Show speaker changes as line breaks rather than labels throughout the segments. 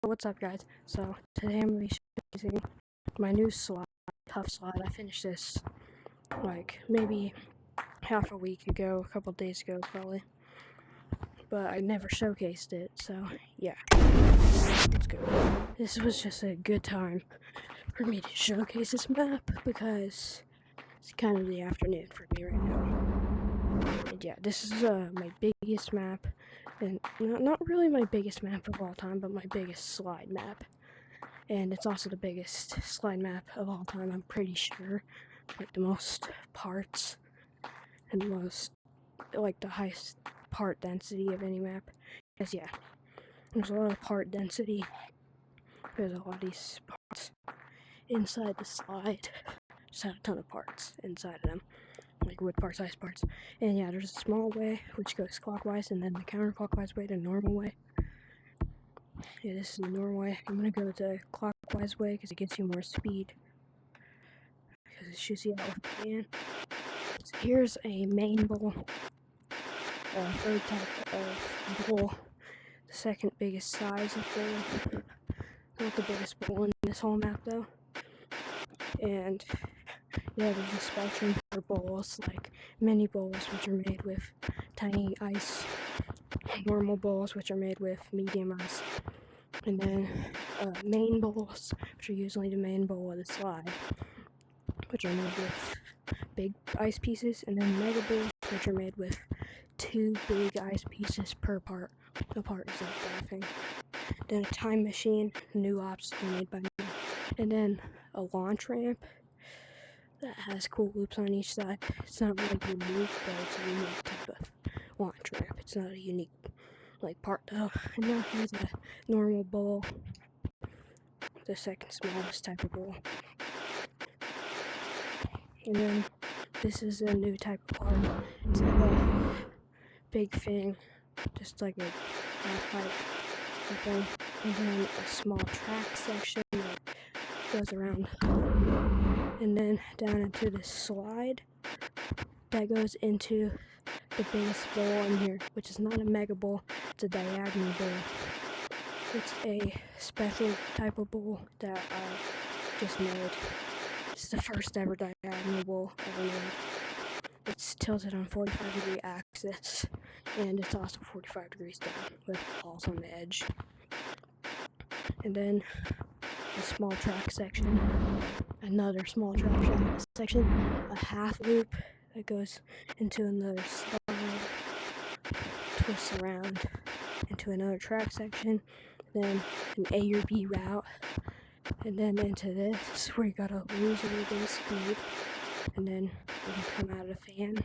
What's up, guys? So today I'm going to be showcasing my new slide, Tuffslide. I finished this like maybe half a week ago, a couple days ago probably, but I never showcased it. So yeah, let's go. This was just a good time for me to showcase this map because it's kind of the afternoon for me right now. And yeah, this is my biggest map, and not really my biggest map of all time, but my biggest slide map. And it's also the biggest slide map of all time, I'm pretty sure. Like the most parts and the highest part density of any map. Because yeah, there's a lot of part density. There's a lot of these parts inside the slide. Just have a ton of parts inside of them. Like wood parts, ice parts. And yeah, there's a small way which goes clockwise, and then the counterclockwise way, the normal way. Yeah, this is the normal way. I'm gonna go the clockwise way because it gives you more speed. Because it shoots you out with a fan. So here's a main bowl. Third type of bowl. The second biggest size of bowl. Not the biggest bowl in this whole map though. And yeah, there's a spectrum for bowls, like mini bowls, which are made with tiny ice, normal bowls, which are made with medium ice, and then main bowls, which are usually the main bowl of the slide, which are made with big ice pieces, and then mega bowls, which are made with 2 big ice pieces per part. The part is like laughing. Then a time machine, new obstacle made by me, and then a launch ramp that has cool loops on each side. It's not really unique, but it's a unique type of launch ramp. It's not a unique part though. And now here's a normal bowl, the second smallest type of bowl. And then this is a new type of part. It's like a big thing, just like a half pipe thing. And then a small track section that goes around. And then down into this slide that goes into the biggest bowl in here, which is not a mega bowl, it's a diagonal bowl. It's a special type of bowl that I just made. It's the first ever diagonal bowl ever made. It's tilted on 45-degree axis, and it's also 45 degrees down with balls on the edge. And then a small track section, another small track section, a half loop that goes into another slide, twists around into another track section, then an A or B route, and then into this where you gotta lose a little bit of speed, and then you can come out of the fan,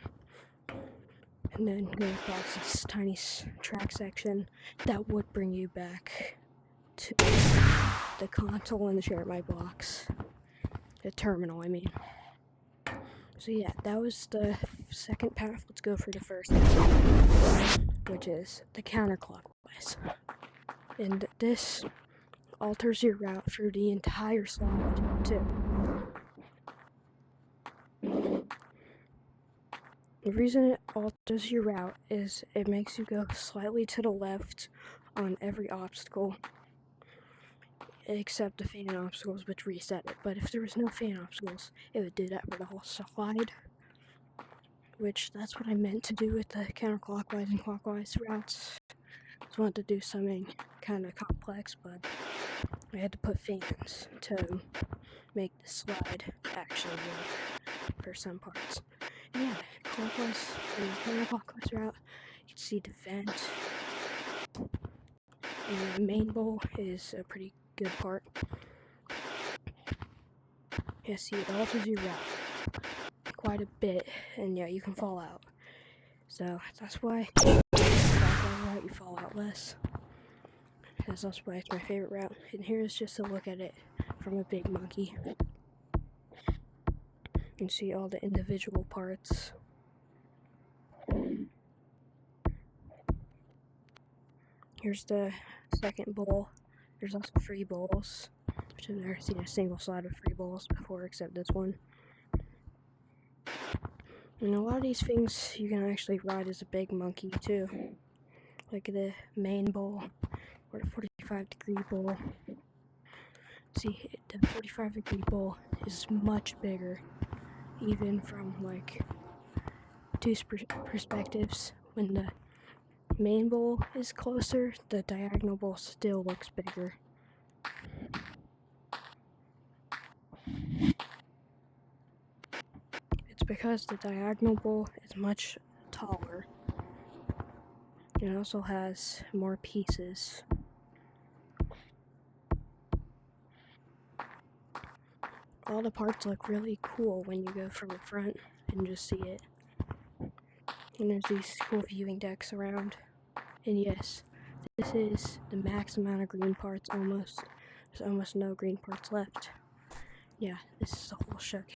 and then go across this tiny track section that would bring you back to the console and the share my box. The terminal, I mean. So yeah, that was the second path. Let's go for the first path, which is the counterclockwise. And this alters your route through the entire slide, too. The reason it alters your route is it makes you go slightly to the left on every obstacle, except the fan obstacles, which reset it. But if there was no fan obstacles, it would do that for the whole slide, which that's what I meant to do with the counterclockwise and clockwise routes. I just wanted to do something kind of complex, but I had to put fans to make the slide actually work for some parts. And yeah, clockwise and counterclockwise route, you can see the vent. And the main bowl is a pretty good part. Yeah, see, it alters your route quite a bit, and yeah, you can fall out. So that's why route you fall out less. That's why it's my favorite route. And here's just a look at it from a big monkey. You can see all the individual parts. Here's the second bowl. There's also 3 bowls, which I've never seen a single slide with 3 bowls before except this one. And a lot of these things you can actually ride as a big monkey too, like the main bowl or the 45 45-degree bowl. See, the 45-degree bowl is much bigger, even from like two perspectives. When the main bowl is closer, the diagonal bowl still looks bigger. It's because the diagonal bowl is much taller. It also has more pieces. All the parts look really cool when you go from the front and just see it. And there's these cool viewing decks around. And yes, this is the max amount of green parts almost. There's almost no green parts left. Yeah, this is the whole showcase.